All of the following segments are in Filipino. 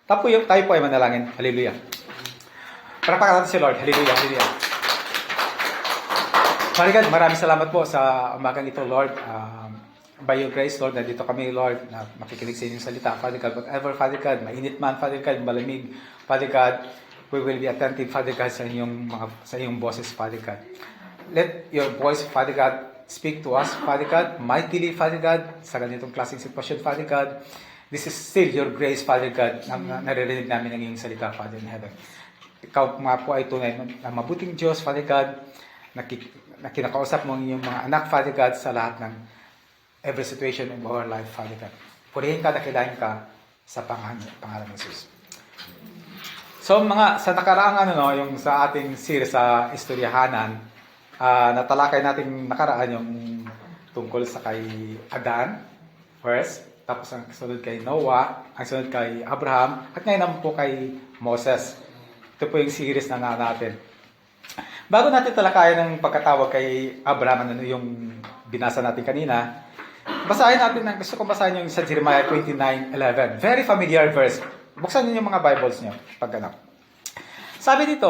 Tayo po ay manalangin. Hallelujah. Palakpakan natin si Lord. Hallelujah. Hallelujah. Father God, maraming salamat po sa umagang ito, Lord. By your grace, Lord, nandito kami, Lord, na makikinig sa inyong salita. Father God, whatever, Father God, mainit man, Father God, malamig, Father God, we will be attentive, Father God, sa inyong boses, Father God. Let your voice, Father God, speak to us, Father God, mightily, Father God, sa ganitong klaseng sitwasyon, Father God. This is still your grace, Father God, na naririnig namin ang iyong salita, Father in heaven. Ikaw nga po ay tunay na mabuting Diyos, Father God, na kinakausap mo ang iyong mga anak, Father God, sa lahat ng every situation in our life, Father God. Purihin ka, dakilain ka sa pangalan ng Jesus. So, sa nakaraang yung sa ating series sa Istoryahanan, natalakay natin nakaraan yung tungkol sa kay Adan, first, tapos ang sunod kay Noah, ang sunod kay Abraham, at ngayon naman po kay Moses. Ito po yung series na natin. Bago natin talakayan ng pagkatawag kay Abraham, yung binasa natin kanina, gusto kong basahin yung sa Jeremiah 29:11. Very familiar verse. Buksan niyo yung mga Bibles niyo pag ganap. Sabi dito,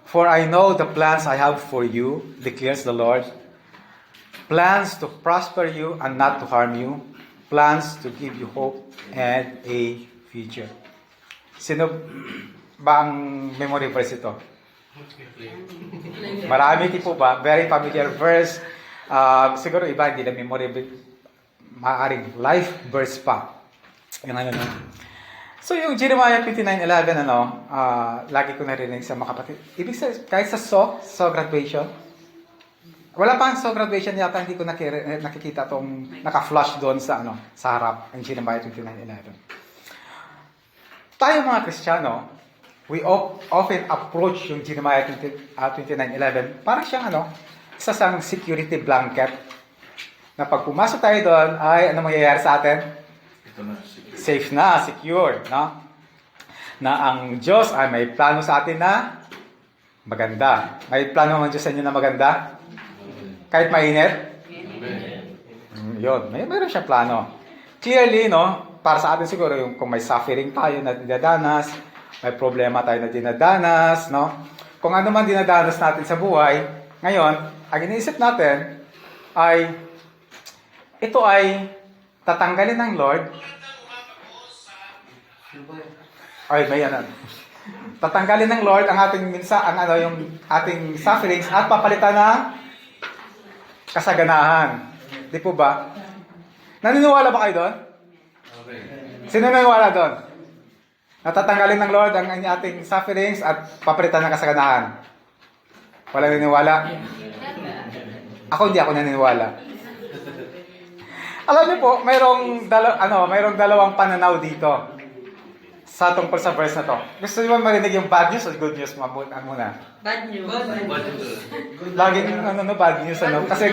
"For I know the plans I have for you, declares the Lord. Plans to prosper you and not to harm you. Plans to give you hope and a future." Sino ba ang memory verse ito? Marami po ba? Very familiar verse. Siguro iba hindi na memory, maaaring life verse pa. So yung Jeremiah 29:11 lagi ko narinig sa mga kapatid. Ibig sabihin, kahit sa graduation, wala pang graduation yata, hindi ko nakikita tong naka-flash doon sa harap ang Jeremiah 29:11. Tayo mga Kristiyano, we often approach yung Jeremiah 29:11 parang siyang isa sang security blanket na pag pumasok tayo doon ay ano mangyayari sa atin? Ito na, Safe na, secure, no? Na ang Diyos ay may plano sa atin na maganda. May plano ang Diyos sa inyo na maganda? Kahit mainit? Yun, mayroon siya plano. Clearly, para sa atin siguro, kung may suffering tayo na dinadanas, may problema tayo na dinadanas, kung ano man dinadanas natin sa buhay, ngayon, ang iniisip natin ay, ito ay tatanggalin ng Lord. Ay, may tatanggalin ng Lord ang ating yung ating sufferings at papalitan ng kasaganahan. Di po ba? Naniniwala ba kayo doon? Okay. Sino naniniwala doon? Natatanggalin ng Lord ang ating sufferings at papalitan ng kasaganahan. Wala naniniwala? Ako hindi ako naniniwala. Alam niyo po, mayroong dalawang pananaw dito sa tungkol sa verse na to. Gusto niyo ba marinig yung bad news o good news muna? Bad news. Laging bad news Kasi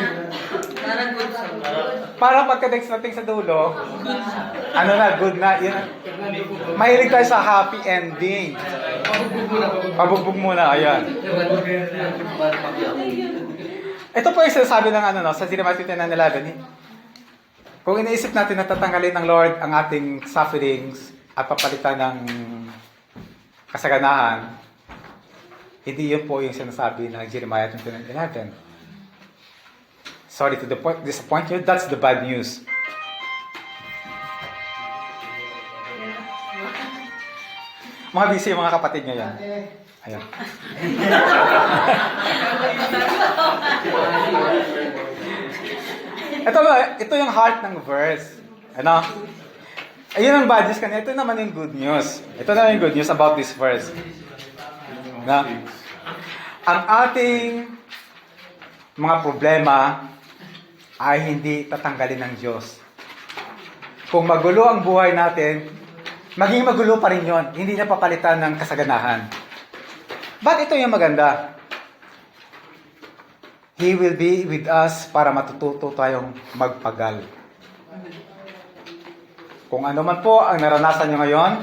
Parang good sa para pagka-next natin sa dulo, good na. Mahilig tayo sa happy ending. Pabugbog muna, ayan. Ito po yung sinasabi ng sa Jeremiah 29:11. Kung iniisip natin na tatanggalin ng Lord ang ating sufferings at papalitan ng kasaganahan, hindi yun po yung sinasabi ng Jeremiah 29:11. Sorry to disappoint you, that's the bad news. Mga busy yung mga kapatid nyo yan. Ayan. Ito yung heart ng verse. Ayun ang bad news kanina. Ito naman yung good news. Ito naman yung good news about this verse. Ang ating mga problema ay hindi tatanggalin ng Diyos. Kung magulo ang buhay natin, maging magulo pa rin yun. Hindi na papalitan ng kasaganahan. But ito yung maganda. He will be with us para matututo tayong magpagal. Kung ano man po ang naranasan nyo ngayon,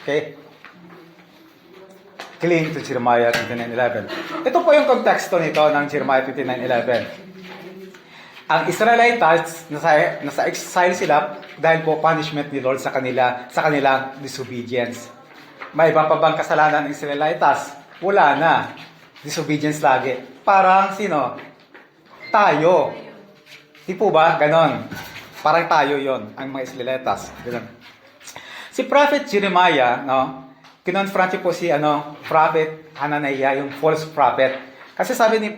okay, cling to Jeremiah 29:11. Ito po yung konteksto nito ng Jeremiah 29:11. Ang Israelites, nasa exile sila dahil po punishment ni Lord sa kanilang disobedience. May iba pa bang kasalanan ng Israelites? Wala na. Disobedience lagi. Parang sino? Tayo. Di po ba? Ganon. Parang tayo yon ang mga Israelites. Ganon. Si Prophet Jeremiah, no? Kinonfront niyo po si Prophet Hananiah, yung false prophet. Kasi sabi ni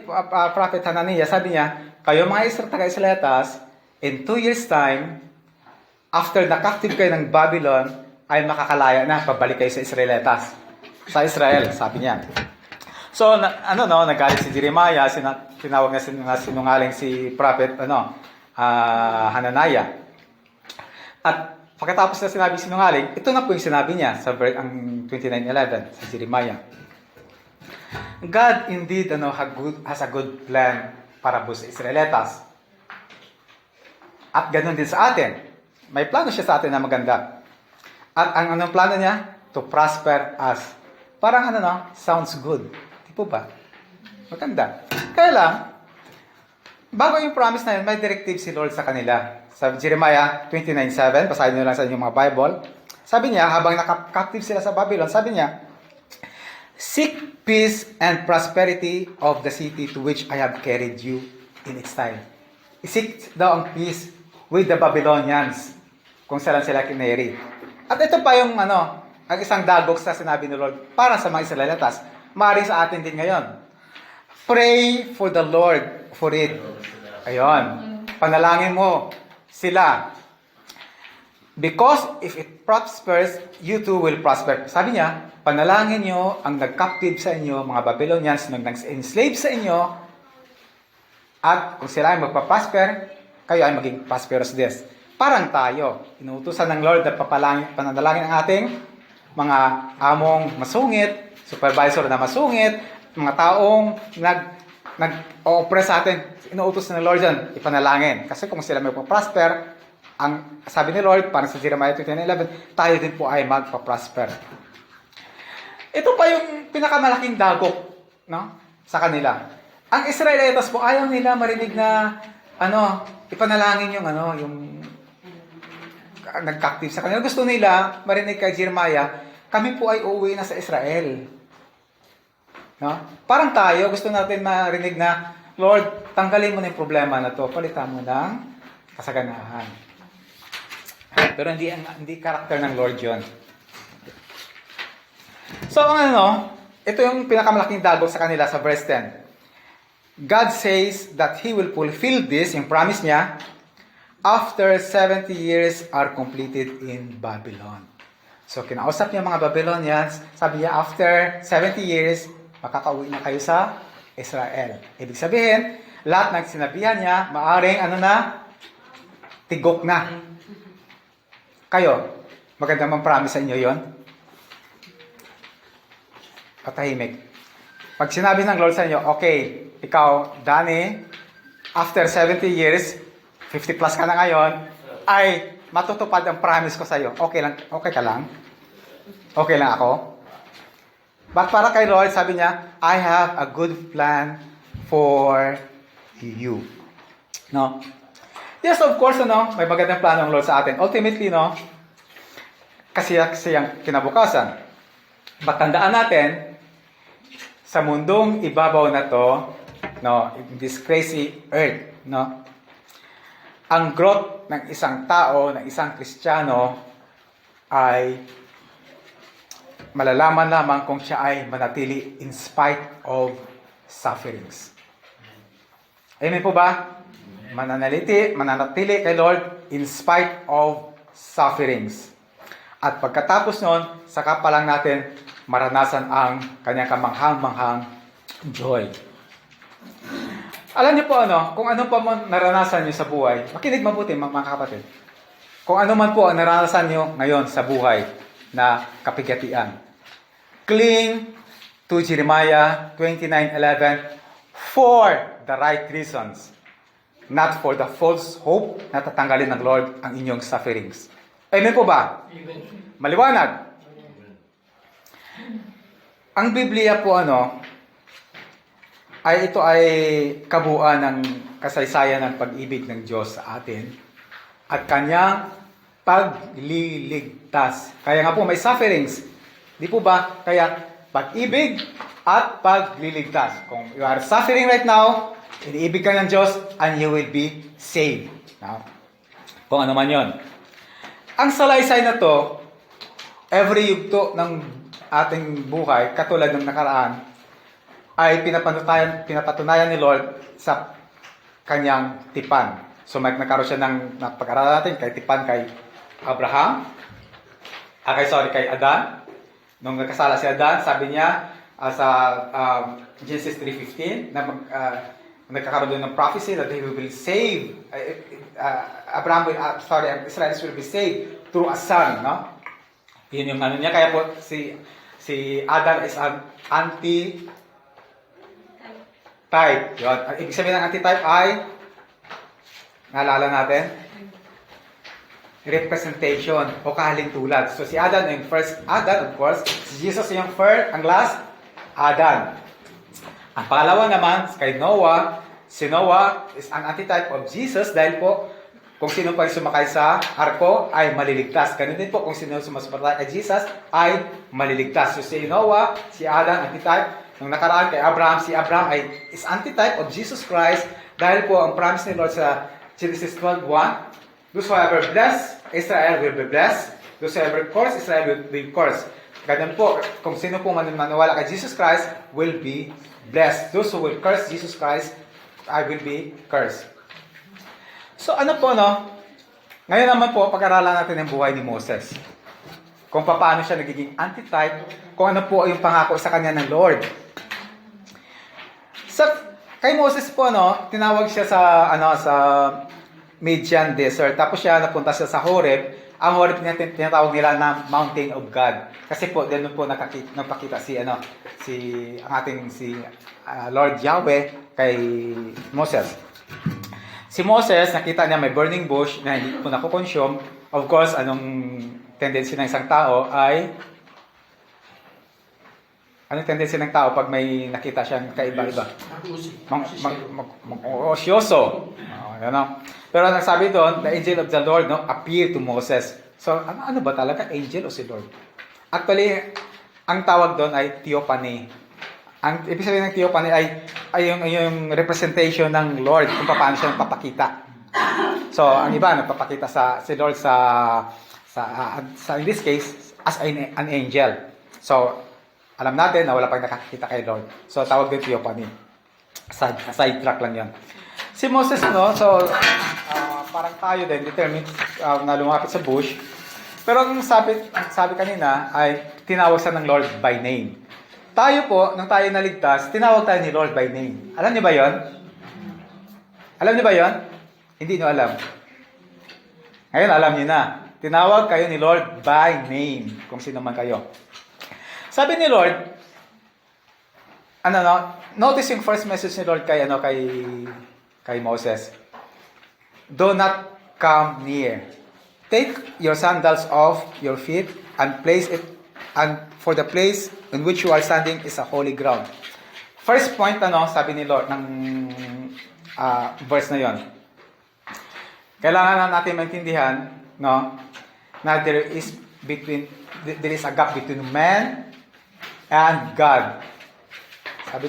Prophet Hananiah, sabi niya, kayo mga taga-Israelites, in 2 years time, after na-captive kayo ng Babylon, ay makakalaya na, pabalik kayo sa Israelites. Sa Israel, sabi niya. So, nagalit si Jeremiah, tinawag na sinungaling si Prophet, Hananiah. At pagkatapos na sinabi sinungaling, ito na po yung sinabi niya sa ang 29:11 sa Jeremiah. God indeed has a good plan para po sa Israelites. At ganoon din sa atin. May plano siya sa atin na maganda. At ang anong plano niya? To prosper us. Parang sounds good. Di po ba? Maganda. Kaya lang, bago yung promise na yun, may directive si Lord sa kanila. Sa Jeremiah 29:7, basahin nyo lang sa inyong mga Bible. Sabi niya, habang nakaptive sila sa Babylon, sabi niya, seek peace and prosperity of the city to which I have carried you in its time. Seek daw ang peace with the Babylonians kung saan sila kineri. At ito pa yung ang isang dagok sa sinabi ni Lord para sa mga Israelitas. Maaaring sa atin din ngayon. Pray for the Lord for it. Ayun. Panalangin mo sila. Because if it prospers, you too will prosper. Sabi niya, panalangin nyo ang nag-captive sa inyo, mga Babylonians, nag-enslave sa inyo, at kung sila ay magpa-prosper, kayo ay maging prosperous din. Parang tayo, inuutusan ng Lord na panalangin ang ating mga among masungit, supervisor na masungit, mga taong nag-oppress sa atin, inuutos ng Lord yan, ipanalangin. Kasi kung sila may prosper, ang sabi ni Lord, parang sa Jeremiah 29:11, tayo din po ay magpa-prosper. Ito pa yung pinakamalaking dagok, sa kanila. Ang Israelites po, ayaw nila marinig na, ipanalangin yung nag-captive sa kanila. Gusto nila marinig kay Jeremiah, kami po ay uuwi na sa Israel. Parang tayo, gusto natin marinig na, Lord, tanggalin mo na yung problema na to, palitan mo ng kasaganahan. Pero hindi karakter ng Lord yun. So, ito yung pinakamalaking dagok sa kanila sa verse 10. God says that He will fulfill this, yung promise niya, after 70 years are completed in Babylon. So, kinausap niya mga Babylonians, sabi niya, after 70 years, makakauwi na kayo sa Israel. Ibig sabihin, lahat ng sinabihan niya, maaring tigok na. Kayo, maganda mang promise sa inyo yon? Patahimik. Pag sinabi ng Lord sa inyo, okay, ikaw, Danny, after 70 years, 50 plus ka na ngayon, ay matutupad ang promise ko sa iyo. Okay ka lang? Okay lang ako? But para kay Lord, sabi niya, I have a good plan for you. No? Yes, of course, may magandang plano ng Lord sa atin. Ultimately, kasi ang kinabukasan. Matandaan natin, sa mundong ibabaw na to, in this crazy earth, ang growth ng isang tao, ng isang Kristiyano, ay malalaman lamang kung siya ay manatili in spite of sufferings. Amen po ba? Mananatili kay Lord in spite of sufferings. At pagkatapos nun, saka pa lang natin maranasan ang kanyang kamanghang-manghang joy. Alam niyo po kung ano pa man naranasan niyo sa buhay, makinig mabuti mga kapatid. Kung ano man po ang naranasan niyo ngayon sa buhay na kapigatian, cling to Jeremiah 29:11 for the right reasons, not for the false hope na tatanggalin ng Lord ang inyong sufferings. Amen po ba? Amen. Maliwanag. Ang Biblia po ito ay kabuuan ng kasaysayan ng pag-ibig ng Diyos sa atin at kanyang pagliligtas. Kaya nga po may sufferings. Di po ba? Kaya pag-ibig at pagliligtas. Kung you are suffering right now, iniibig ka ng Diyos and you will be saved. Now, kung ano man yun. Ang salaysay na to, every yugto ng ating buhay, katulad ng nakaraan, ay pinapatunayan ni Lord sa kanyang tipan. So, nagkaroon siya ng napag-aralan natin kay tipan kay Abraham, kay Adan. Nung nagkasala si Adan, sabi niya sa Genesis 3:15 na nagkakaroon doon ng prophecy that he will save Israel will be saved through a son, no? Yun yung ano niya. Kaya po si Adan is an anti-type. Yun. Ibig sabihin ng anti-type ay, naalala natin, representation o kahalintulad. So si Adan yung first Adan, of course. Si Jesus yung first, ang last, Adan. Ang pangalawa naman, kay Noah, si Noah is an anti-type of Jesus dahil po, kung sino pa yung sumakay sa arko ay maliligtas. Ganun din po, kung sino sumasupatay kay Jesus ay maliligtas. So si Noah, si Adan, anti-type. Nung nakaraan kay Abraham, si Abraham is anti-type of Jesus Christ dahil po ang promise ni Lord sa Genesis 12:1, whosoever bless, Israel will be blessed. Whosoever curse, Israel will be cursed. Ganun po, kung sino po maniwala kay Jesus Christ will be blessed. Those who will curse Jesus Christ, I will be cursed. So ano po, no? Ngayon naman po, pag-aralan natin ang buhay ni Moses. Kung paano siya nagiging anti-type, kung ano po yung pangako sa kanya ng Lord. Kay Moses po, no, tinawag siya sa Midian Desert. Tapos siya napunta siya sa Horeb. Ang Horeb niya tinatawag nila na Mountain of God. Kasi po doon po napakita si Lord Yahweh kay Moses. Si Moses, nakita niya may burning bush na hindi po nakukonsume. Of course, anong tendency ng isang tao ay anong tendency ng tao pag may nakita siyang kaiba-iba? Osyoso. Pero ang sabi doon, the angel of the Lord appeared to Moses. So, ano ba talaga? Angel o si Lord? Actually, ang tawag doon ay theophany. Ang ibig sabihin ng theophany ay yung representation ng Lord kung paano siya nagpapakita. So, ang iba, nagpapakita si Lord sa in this case, as an angel. So, alam natin na wala pang nakakita kay Lord. So, tawag din theophany. Side track lang yan. Si Moses, parang tayo din, determined na lumapit sa bush. Pero ang sabi kanina ay tinawag siya ng Lord by name. Tayo po, nung tayo naligtas, tinawag tayo ni Lord by name. Alam niyo ba yon? Alam niyo ba yon? Hindi niyo alam. Ngayon, alam niyo na. Tinawag kayo ni Lord by name, kung sino man kayo. Sabi ni Lord, notice yung first message ni Lord kay Moses. Do not come near. Take your sandals off your feet and place it, and for the place in which you are standing is a holy ground. First point, sabi ni Lord ng verse na yon. Kailangan natin maintindihan, na there is a gap between man and God. Sabi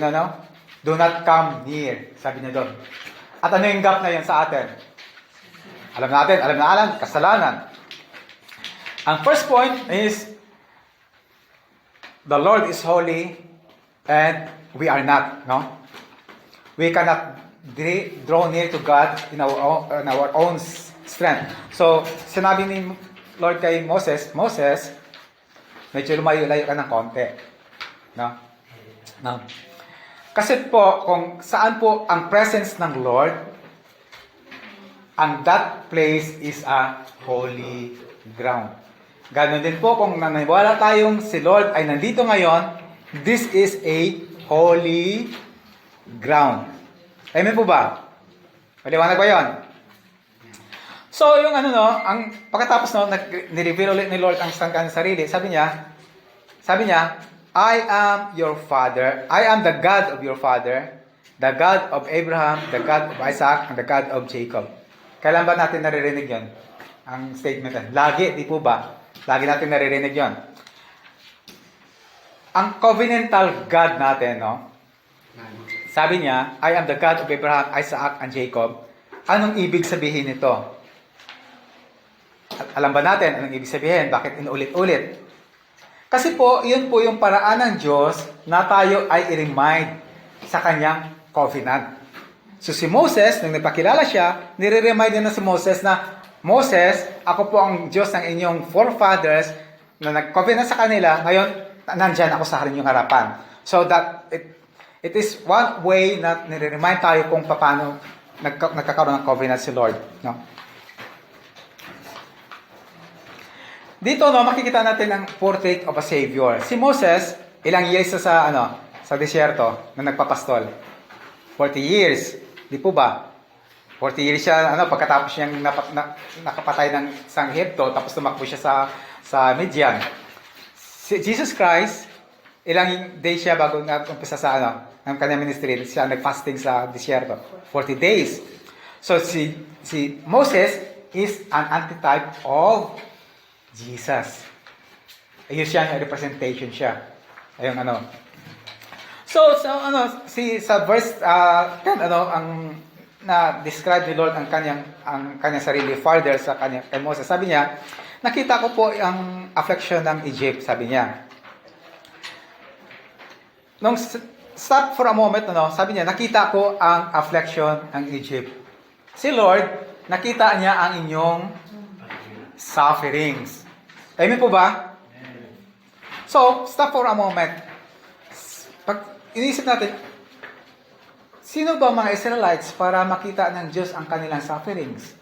do not come near. Sabi niya doon. At ano yung gap na yan sa atin? Alam, kasalanan. Ang first point is, the Lord is holy and we are not, We cannot draw near to God in our own strength. So, sinabi ni Lord kay Moses, medyo lumayo-layo ka ng konti. Kasi po, kung saan po ang presence ng Lord, and that place is a holy ground. Ganon din po, kung naniniwala tayong si Lord ay nandito ngayon, this is a holy ground. Amen po ba? Maliwanag ba yun? So, yung ang pagkatapos nireveal ulit ni Lord ang kanyang sarili, sabi niya, I am your father, I am the God of your father, The God of Abraham, the God of Isaac, and the God of Jacob. Kailan ba natin naririnig yon? Ang statement na. Lagi, di po ba? Lagi natin naririnig yon. Ang covenantal God natin, no? Sabi niya, I am the God of Abraham, Isaac, and Jacob. Anong ibig sabihin nito? Alam ba natin anong ibig sabihin? Bakit inulit-ulit? Kasi po, yun po yung paraan ng Diyos na tayo ay i-remind sa kanyang covenant. So si Moses, nung nagpakilala siya, nire-remind niya na si Moses na, Moses, ako po ang Diyos ng inyong forefathers na nag-covenant sa kanila, ngayon, nandyan ako sa inyong harapan. So that it is one way na nire-remind tayo kung paano nagkakaroon ng covenant si Lord. No? Dito, no, makikita natin ang portrait of a Savior. Si Moses, ilang years sa desierto na nagpapastol? 40 years. Di po ba? 40 years siya, pagkatapos niyang nakapatay ng isang Ehipto, tapos tumakbo siya sa Midian. Si Jesus Christ, ilang days siya bago umpisa sa ng kanyang ministry, siya nag-fasting sa desierto. 40 days. So, si Moses is an antitype of Jesus. Ayun siya, representation siya. Ayun So sa verse 10, ang na-describe ni Lord ang kanyang sarili further sa kay Moses. Sabi niya, nakita ko po ang affliction ng Egypt, sabi niya. Nung stop for a moment, sabi niya, nakita ko ang affliction ng Egypt. Si Lord, nakita niya ang inyong sufferings. Amen po ba? So, stop for a moment. Pag inisip natin, sino ba mga Israelites para makita ng Diyos ang kanilang sufferings?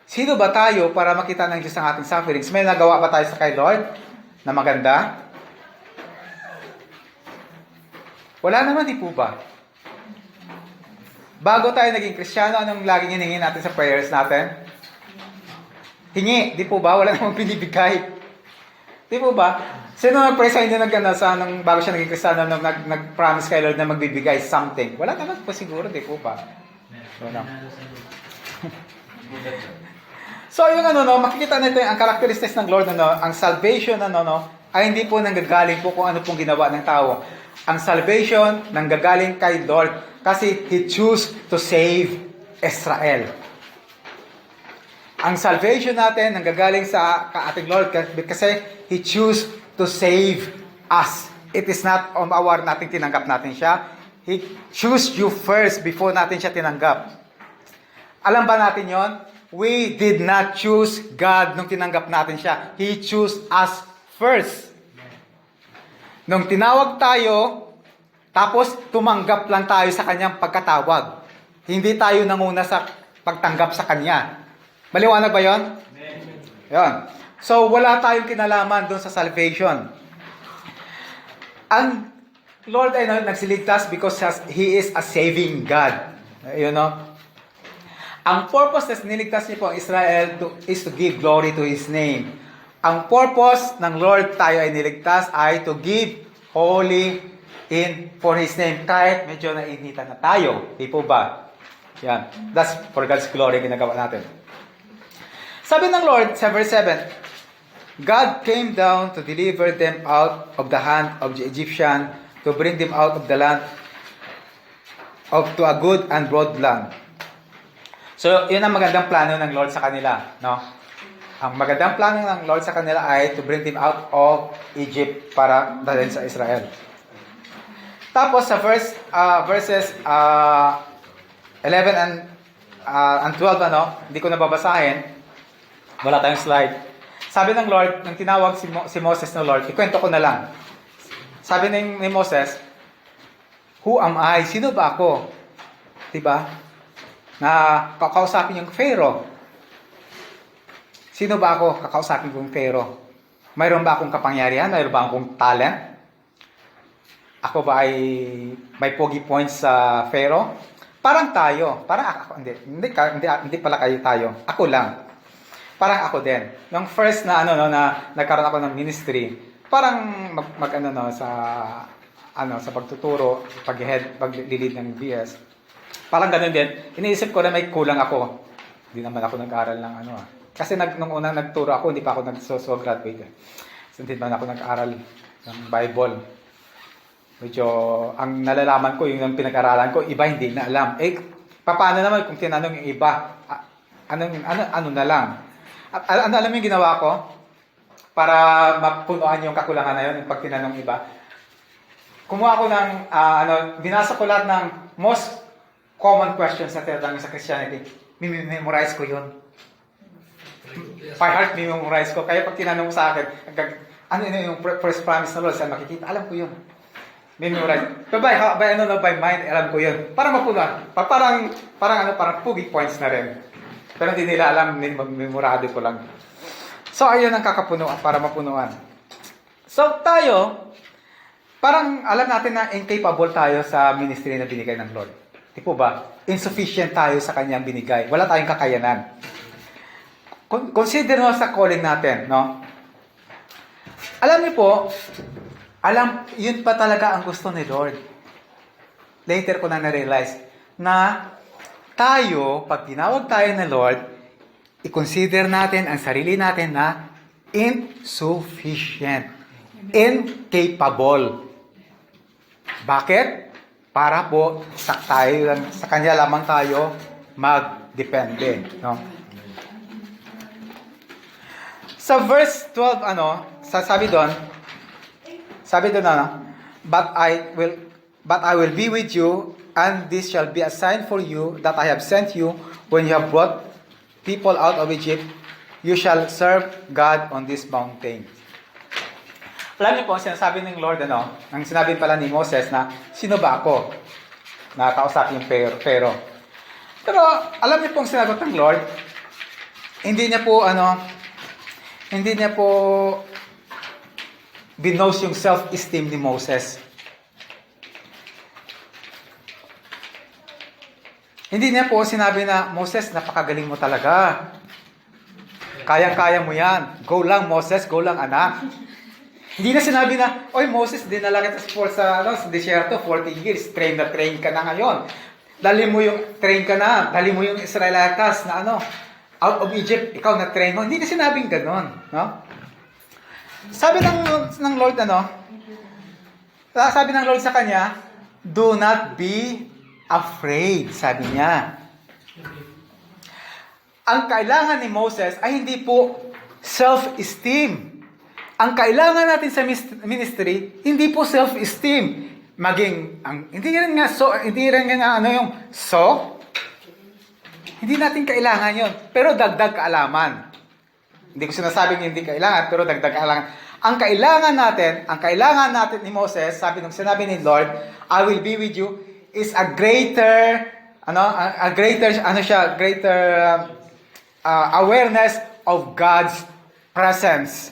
Sino ba tayo para makita ng Diyos ang ating sufferings? May nagawa ba tayo sa kay Lord na maganda? Wala naman, di po ba? Bago tayo naging Kristiyano, anong laging hiningin natin sa prayers natin? Hingi, di po ba? Wala namang pinibigay. Di po ba? Sino nag-pray sa inyo nung bago siya naging Kristiyano, nag-promise kay Lord na magbibigay something? Wala naman po siguro, di po ba? Wala. So, yung makikita nito ang characteristics ng Lord, ang salvation, ay hindi po nanggagaling po kung ano pong ginawa ng tao. Ang salvation nanggagaling kay Lord kasi He chose to save Israel. Ang salvation natin nanggagaling sa ating Lord kasi He chose to save us. It is not on our nating tinanggap natin siya. He chose you first before natin siya tinanggap. Alam ba natin yon? We did not choose God nung tinanggap natin siya. He chose us first. Nung tinawag tayo, tapos tumanggap lang tayo sa kanyang pagkatawag. Hindi tayo nanguna sa pagtanggap sa kanya. Maliwanag ba yon? Yon. So, wala tayong kinalaman doon sa salvation. Ang Lord ay nagsiligtas because He is a saving God. Ang purpose na niligtas niya po ang Israel is to give glory to His name. Ang purpose ng Lord tayo ay niligtas ay to give holy for His name. Kahit medyo nainitan na tayo. Di po ba? Yan. That's for God's glory ginagawa natin. Sabi ng Lord sa verse 7, God came down to deliver them out of the hand of the Egyptian, to bring them out of the land to a good and broad land. So, yun ang magandang plano ng Lord sa kanila, no? Ang magandang plano ng Lord sa kanila ay to bring them out of Egypt para dalhin sa Israel. Tapos sa verses 11 and 12, hindi ko nababasahin. Wala tayong slide. Sabi ng Lord, nang tinawag si Moses ng Lord, ikwento ko na lang. Sabi ni Moses, who am I? Sino ba ako? Diba? Na kakausapin yung Pharaoh. Sino ba ako? Kakausapin ko yung Pharaoh. Mayroon ba akong kapangyarihan? Mayroon ba akong talent? Ako ba ay may pogi points sa Pharaoh? Parang tayo. Parang ako. Hindi pala kayo tayo. Ako lang. Parang ako din. Yung first na na nagkaroon ako ng ministry, parang sa pagtuturo, pag-lead ng BS. Parang ganun din. Iniisip ko na may kulang ako. Hindi naman ako nag-aral ng Kasi nung unang nagturo ako, hindi pa ako nag-graduate. So, hindi man ako nag-aral ng Bible. Medyo, ang nalalaman ko, yung pinag-aralan ko, iba hindi na alam. Paano naman kung tinanong yung iba? Ano na lang? Alam mo yung ginawa ko? Para mapunuan yung kakulangan na yun, yung pag tinanong iba. Kumuha ako ng, binasa ko lahat ng most common questions na tinatanong sa Christianity. Memorize ko yun. By heart, memorize ko. Kaya pag tinanong sa akin, ano yung first promise ng Lord, saan makikita? Alam ko yun. Memorize. By mind, alam ko yun. Para mapunuan. Parang pugi points na rin. Pero hindi nila alam, memorado ko lang. So, ayun ang kakapunuan para mapunuan. So, tayo, parang alam natin na incapable tayo sa ministry na binigay ng Lord. Di po ba? Insufficient tayo sa kanyang binigay. Wala tayong kakayanan. Consider mo sa calling natin, no? Alam niyo po, yun pa talaga ang gusto ni Lord. Later ko na na-realize na tayo, pag tinawag tayo ng Lord, i-consider natin ang sarili natin na insufficient, incapable. Bakit? Para po sa kanya lamang tayo magdepende, no? Sa verse 12, sabi doon, but I will be with you, and this shall be a sign for you that I have sent you. When you have brought people out of Egypt, you shall serve God on this mountain. Alam niyo po, sinasabi ng Lord, ang sinabi pala ni Moses na, sino ba ako? Nakausap yung Pero. Pero, alam niyo pong sinagot ng Lord, hindi niya po binose yung self-esteem ni Moses. Hindi niya po sinabi na, Moses, napakagaling mo talaga. Kayang-kaya mo yan. Go lang, Moses. Go lang, anak. Hindi na sinabi na, oy, Moses, dinala kita sa desierto, 40 years. Train na train ka na ngayon. Dali mo yung Israelitas na out of Egypt, ikaw na train mo. Hindi na sinabing ganon, no? Sabi ng Lord, sabi ng Lord sa kanya, do not be afraid, sabi niya. Ang kailangan ni Moses ay hindi po self-esteem. Ang kailangan natin sa ministry, hindi po self-esteem. Hindi natin kailangan yon. Pero dagdag kaalaman. Hindi ko sinasabing hindi kailangan, pero dagdag kaalaman. Ang kailangan natin ni Moses, sinabi ni Lord, I will be with you, is a greater awareness of God's presence.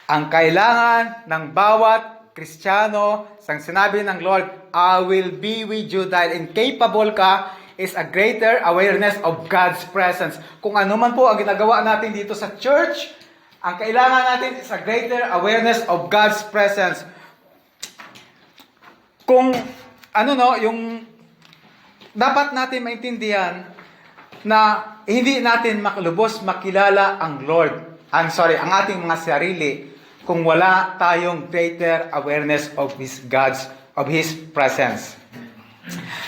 Ang kailangan ng bawat Kristiyano, sinabi ng Lord, I will be with you dahil incapable ka, is a greater awareness of God's presence. Kung ano man po ang ginagawa natin dito sa church, ang kailangan natin is a greater awareness of God's presence. Kung yung dapat natin maintindihan na hindi natin makalubos makilala ang ang ating mga sarili kung wala tayong greater awareness of His presence.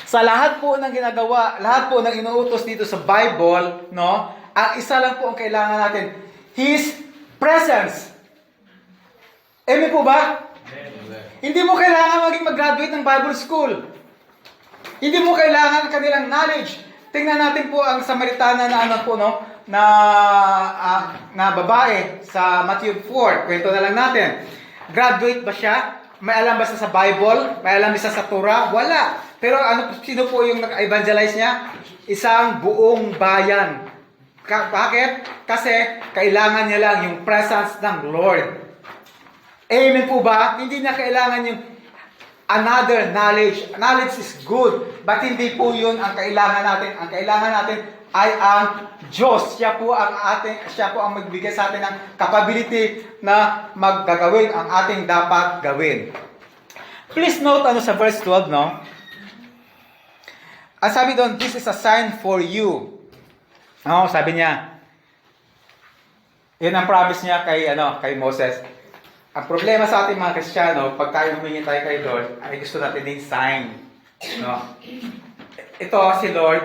Sa lahat po ng ginagawa, lahat po ng inuutos dito sa Bible, ang isa lang po ang kailangan natin, His presence. Amen po ba? Hindi mo kailangan mag-graduate ng Bible school. Hindi mo kailangan kanilang knowledge. Tingnan natin po ang Samaritana na babae sa Matthew 4. Kwento na lang natin. Graduate ba siya? May alam ba siya sa Bible? May alam ba siya sa Torah? Wala. Pero sino po yung nag-evangelize niya? Isang buong bayan. Bakit? Kasi kailangan niya lang yung presence ng Lord. Amen po ba? Hindi na kailangan yung another knowledge. Knowledge is good, but hindi po yun ang kailangan natin. Ang kailangan natin ay ang Diyos. Siya po ang magbigay sa atin ng capability na maggagawin ang ating dapat gawin. Please note ano sa verse 12, no? Ang sabi doon, this is a sign for you. No, sabi niya, yun ang promise niya kay Moses. Ang problema sa ating mga Kristiyano, pag tayo humingi tayo kay Lord, ay gusto natin din sign. No? Ito, si Lord,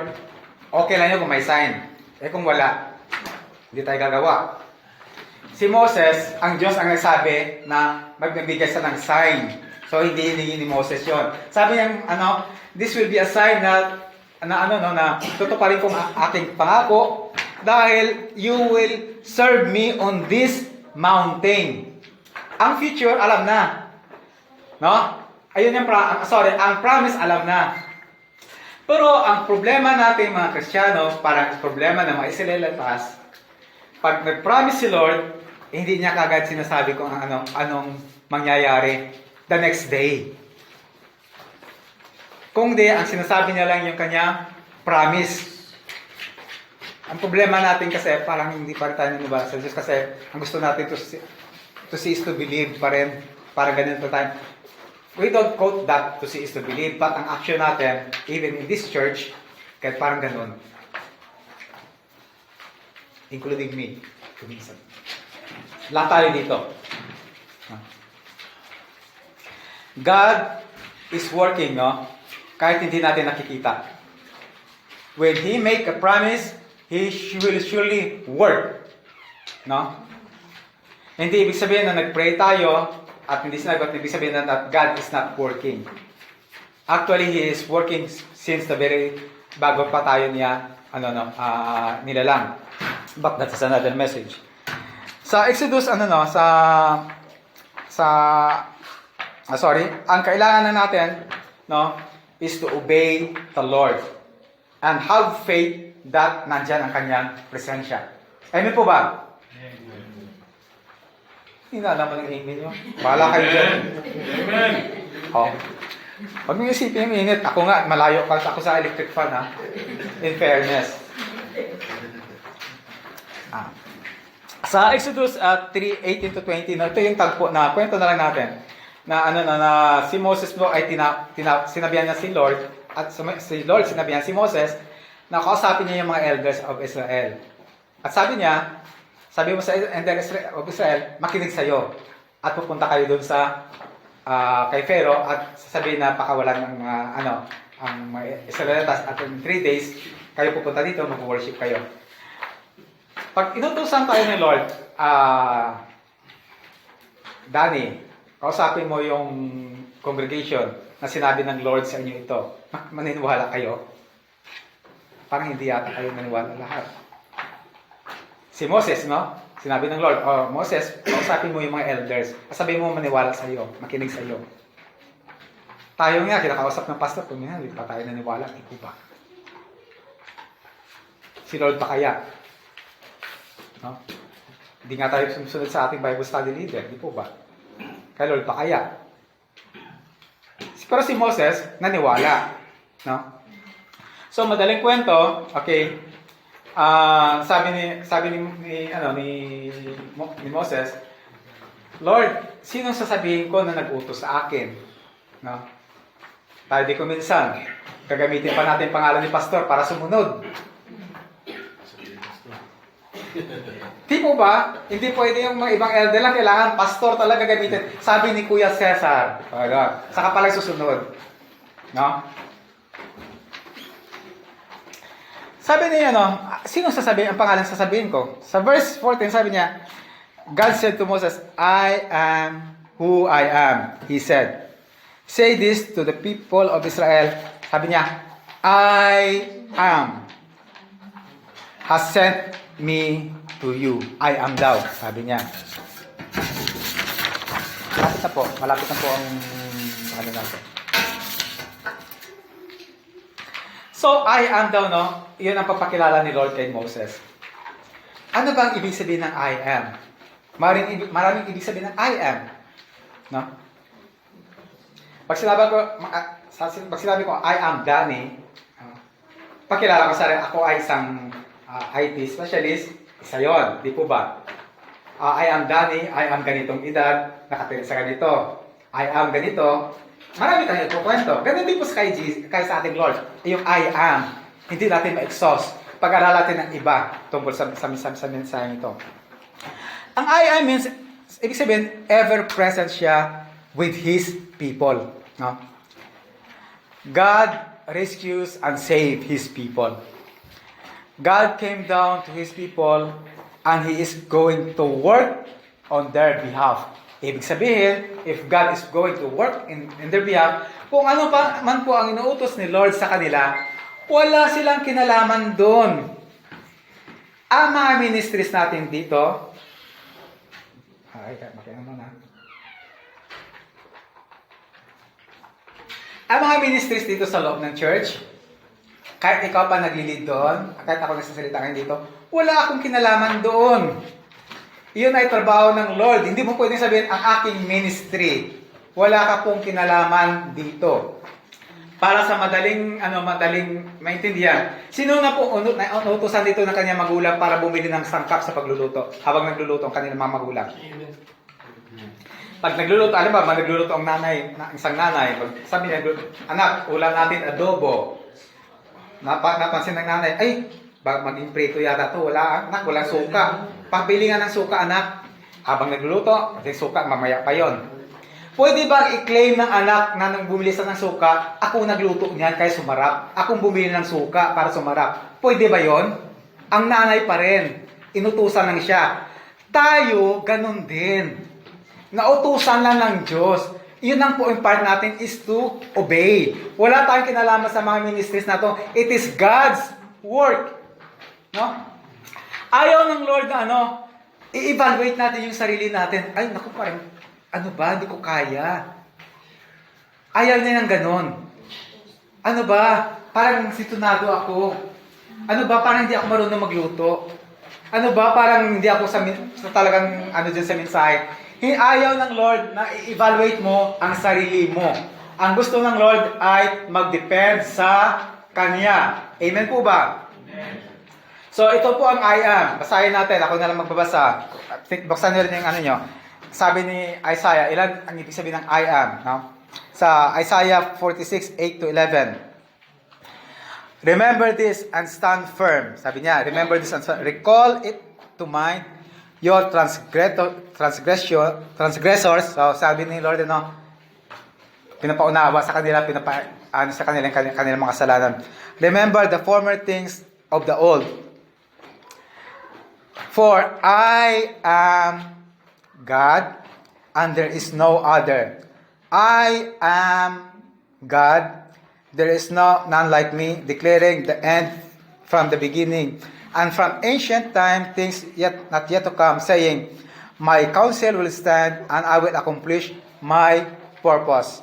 okay lang yun kung may sign. Eh kung wala, hindi tayo gagawa. Si Moses, ang Diyos ang nagsabi na magbibigay siya ng sign. So, hindi hiningi ni Moses yon. Sabi niya, this will be a sign na tutuparin kong aking pangako dahil you will serve me on this mountain. Ang future, alam na. No? Ayun yung ang promise, alam na. Pero ang problema natin mga Kristiyano, parang problema ng mga Israelitas, pag nag-promise si Lord, hindi niya kagad sinasabi kung anong mangyayari the next day. Kung di, ang sinasabi niya lang yung kanya promise. Ang problema natin kasi, parang hindi pa rin tayo naniniwala sa Diyos kasi ang gusto natin to see is to believe pa rin. Parang ganito tayo. We don't quote that to see is to believe, but ang action natin, even in this church, kahit parang ganun. Including me. Kuminsan. Lahat tayo dito. God is working, no? Kahit hindi natin nakikita. When He make a promise, He will surely work. No? Hindi ibig sabihin na nag-pray tayo at hindi sinagot, ibig sabihin na God is not working. Actually, He is working since the very bago pa tayo niya nilalang. But that is another message. Sa Exodus, ang kailangan na natin, no, is to obey the Lord and have faith that nandyan ang kanyang presensya. Amen po ba? Hindi na naman ang amen nyo. Bahala kayo dyan. Amen. Oh. Huwag nyo isipin yung init. Ako nga, malayo pa ako sa electric fan, ha? In fairness. Sa Exodus 3:18 to 20, ito yung tagpo na, kwento na lang natin, na si Moses mo ay sinabihan niya si Lord, at si Lord sinabihan si Moses, na kausapin niya yung mga elders of Israel. At sabi mo sa elders of Israel, makinig sa'yo. At pupunta kayo doon sa kay Pharaoh at sasabihin na pakawalan ng ang mga Israelitas at in 3 days, kayo pupunta dito, mag-worship kayo. Pag inutusan tayo ni Lord, Danny, kausapin mo yung congregation na sinabi ng Lord sa inyo ito. Maniniwala kayo? Parang hindi yata kayo naniwala lahat. Si Moses, no? Sinabi ng Lord, Moses, kausapin mo yung mga elders. Sabihin mo maniwala sa iyo, makinig sa iyo. Tayo nga, kinakausap ng pastor, kung hindi pa tayo naniwala, di po ba? Si Lord pa kaya? No? Hindi nga tayo sumusunod sa ating Bible study leader, di po ba? Kay Lord pa kaya? Pero si Moses, naniwala. No? So, madaling kwento, okay, sabi ni Moses, Lord, sino sasabihin ko na nag-utos sa akin? No? Tayo di ko minsan, gagamitin pa natin pangalan ni pastor para sumunod. Di po ba? Hindi pwede yung mga ibang elder lang, kailangan pastor talaga gamitin. Sabi ni Kuya Cesar, saka pala susunod. No? Sabi niya, sino sasabihin, ang pangalan sasabihin ko? Sa verse 14, sabi niya, God said to Moses, I am who I am. He said, say this to the people of Israel. Sabi niya, I am has sent me to you. I am thou. Sabi niya. Malapit na po ang natin. So, I am thou, no? Iyon ang papakilala ni Lord kay Moses. Ano ba ang ibig sabihin ng I am? Maraming ibig sabihin ng I am. No? Pag sinabi ko, I am Danny, pakilala ko sa rin, ako ay isang IT specialist, isa yun, di po ba? I am Danny, I am ganitong edad, nakatira sa ganito. I am ganito, marami tayong kukwento. Ganun din po kay sa ating Lord. Yung I am. Hindi natin ma-exhaust. Pag-aral natin ng iba tungkol sa mensaheng ito. Ang I am means, ibig sabihin, ever-present siya with His people. No? God rescues and saves His people. God came down to His people and He is going to work on their behalf. Ibig sabihin, if God is going to work in their behalf, kung ano pa man po ang inuutos ni Lord sa kanila, wala silang kinalaman doon. Ang mga ministries natin dito, ang mga ministries dito sa loob ng church, kahit ikaw pa naglilid doon, kahit ako nagsasalita ngayon dito, wala akong kinalaman doon. Iyon ay trabaho ng Lord. Hindi mo pwedeng sabihin, ang aking ministry. Wala ka pong kinalaman dito. Para sa madaling maintindihan, sino na po utusan dito ng kanyang magulang para bumili ng sangkap sa pagluluto habang nagluluto ang kanilang mga magulang? Pag nagluluto, alam ba, nagluluto ang isang nanay, sabi niya, anak, ulam natin adobo. Napansin ng nanay, ay, maging prito yata to, anak, walang suka. Pabili nga ng suka, anak. Habang nagluluto, kasi suka, mamaya pa yon. Pwede ba i-claim ng anak na nang bumili siya ng suka, ako nagluto niyan kaya sumarap? Akong bumili ng suka para sumarap. Pwede ba yon? Ang nanay pa rin. Inutusan lang siya. Tayo, ganun din. Nautusan lang ng Diyos. Yun ang po yung part natin is to obey. Wala tayong kinalaman sa mga ministries na to. It is God's work. No? Ayaw ng Lord na i-evaluate natin yung sarili natin. Ay, naku, parang, hindi ko kaya. Ayaw niya ng ganon. Parang situnado ako. Parang hindi ako marunong magluto. Parang hindi ako sa talagang dyan sa mensahe. Ayaw ng Lord na i-evaluate mo ang sarili mo. Ang gusto ng Lord ay mag-depend sa Kanya. Amen po ba? Amen. So, ito po ang I am. Basahin natin. Ako na lang magbabasa. Buksan nyo rin yung nyo. Sabi ni Isaiah, ilan ang ibig sabihin ng I am? No? Sa Isaiah 46:8-11. Remember this and stand firm. Sabi niya, remember this and stand. Recall it to mind your transgressors. So, sabi ni Lord, pinapaunawa sa kanila, sa kanilang mga kasalanan. Remember the former things of the old. For I am God, and there is no other. I am God, there is none like me, declaring the end from the beginning, and from ancient time things not yet to come, saying, my counsel will stand, and I will accomplish my purpose.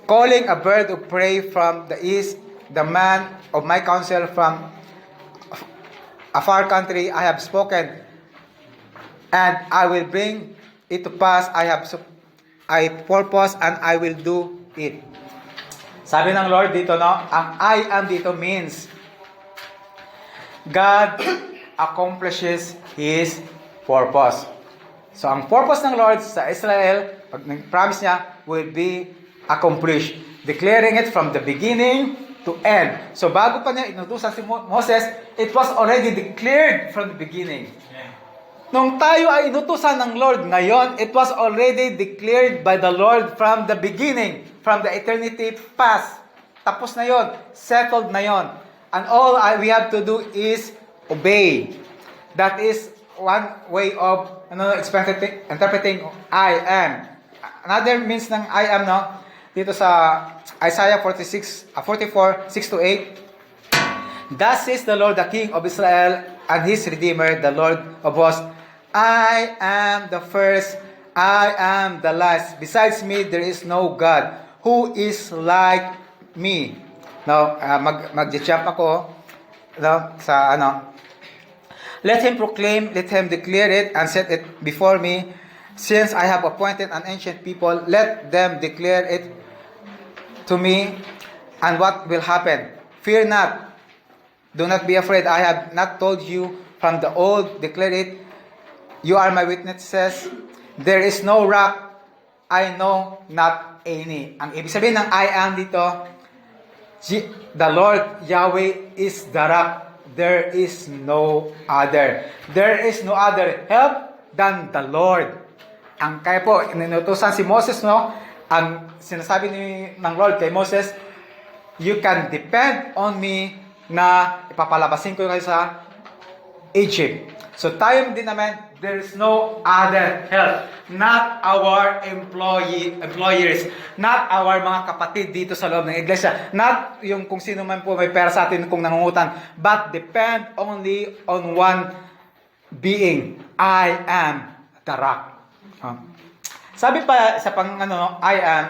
Calling a bird of prey from the east, the man of my counsel from a far country, I have spoken, and I will bring it to pass. I purpose, and I will do it. Sabi ng Lord dito, ang I am dito means God accomplishes His purpose. So, ang purpose ng Lord sa Israel, pag promise niya, will be accomplished. Declaring it from the beginning to end. So, bago pa niya inutusan si Moses, it was already declared from the beginning. Nung tayo ay inutusan ng Lord ngayon, it was already declared by the Lord from the beginning, from the eternity past. Tapos na yon, settled na yon. And all we have to do is obey. That is one way of interpreting I am. Another means ng I am, dito sa Isaiah 44, 6-8. Thus says the Lord, the King of Israel, and His Redeemer, the Lord of hosts, I am the first, I am the last. Besides me, there is no God who is like me. Now, mag-jump ako sa Let him proclaim, let him declare it, and set it before me. Since I have appointed an ancient people, let them declare it to me, and what will happen? Fear not. Do not be afraid. I have not told you from the old. Declare it. You are my witnesses. There is no rock I know not any. Ang ibig sabihin ng I am dito, the Lord Yahweh is the rock. There is no other. There is no other help than the Lord. Ang kaya po, inutusan si Moses, no? Ang sinasabi ng Lord kay Moses, you can depend on me na ipapalabasin ko kayo sa Egypt. So tayo din naman, there is no other help. Not our employers. Not our mga kapatid dito sa loob ng iglesia. Not yung kung sino man po may pera sa atin kung nangungutang. But depend only on one being. I am the rock. Sabi pa sa I am,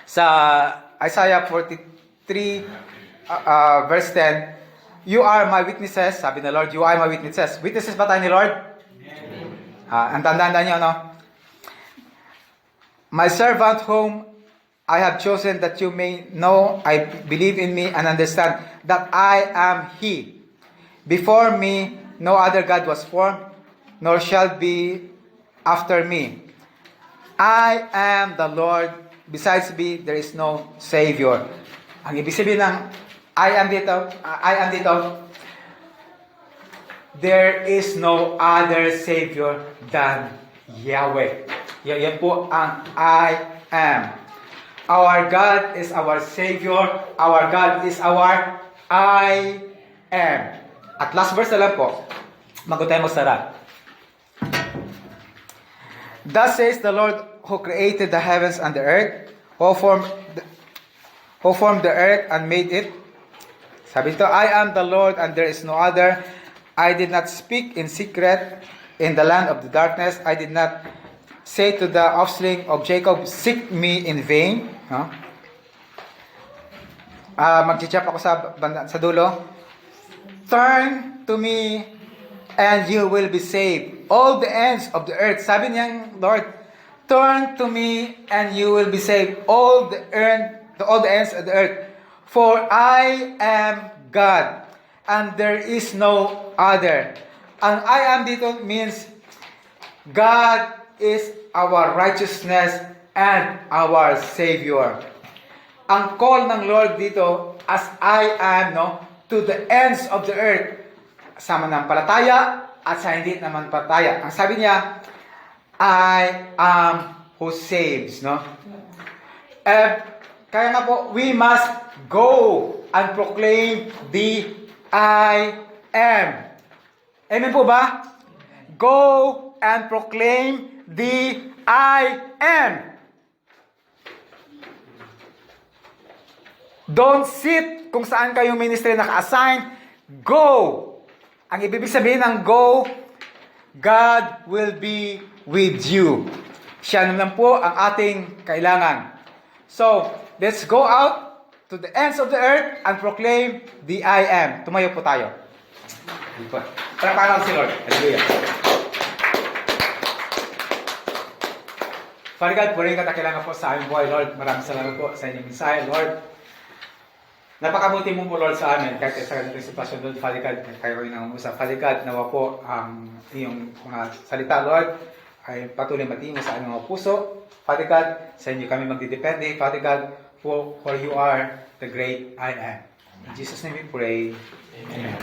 sa Isaiah 43 verse 10, you are my witnesses, sabi ng Lord, you are my witnesses. Witnesses ba tayo ni Lord? Ang tandaan niyo, no? My servant whom I have chosen that you may know, I believe in me and understand that I am He. Before me, no other God was formed, nor shall be after me. I am the Lord, besides me, there is no Savior. Ang ibig sabihin ng I am dito, there is no other Savior than Yahweh. Yan po ang I am. Our God is our Savior. Our God is our I am. At last verse na lang po. Bago tayo magsara. Thus says the Lord who created the heavens and the earth, who formed the earth and made it. Sabi ito, I am the Lord and there is no other. I did not speak in secret in the land of the darkness. I did not say to the offspring of Jacob, seek me in vain. Mag-chap ako sa dulo. Turn to me and you will be saved. All the ends of the earth. Sabi niyang Lord, turn to me and you will be saved. All the ends of the earth. For I am God, and there is no other. Ang I am dito means God is our righteousness and our Savior. Ang call ng Lord dito, as I am, to the ends of the earth, sa manampalataya at sa hindi naman palataya. Ang sabi niya, I am who saves, kaya nga po, we must go and proclaim the I am. Amen po ba? Go and proclaim the I am. Don't sit kung saan kayong ministry naka-assign. Go! Ang ibig sabihin ng go, God will be with you. Siya naman po ang ating kailangan. So, let's go out to the ends of the earth and proclaim the I am. Tumayo po tayo. Parapahan si Lord. Hallelujah. Father God, purihin ka kailangan po sa aming buhay, Lord. Maraming salamat po sa inyong mensahe, Lord. Napakabuti mo po, Lord, sa amin. Kahit sa ganitong sitwasyon, Lord, Father God, kayo rin ang usap. Father God, nawa po ang iyong mga salita, Lord, ay patuloy matingin sa aming mga puso. Father God, sa inyo kami magdidepende. Father God, for you are the great I am. In Jesus' name we pray. Amen.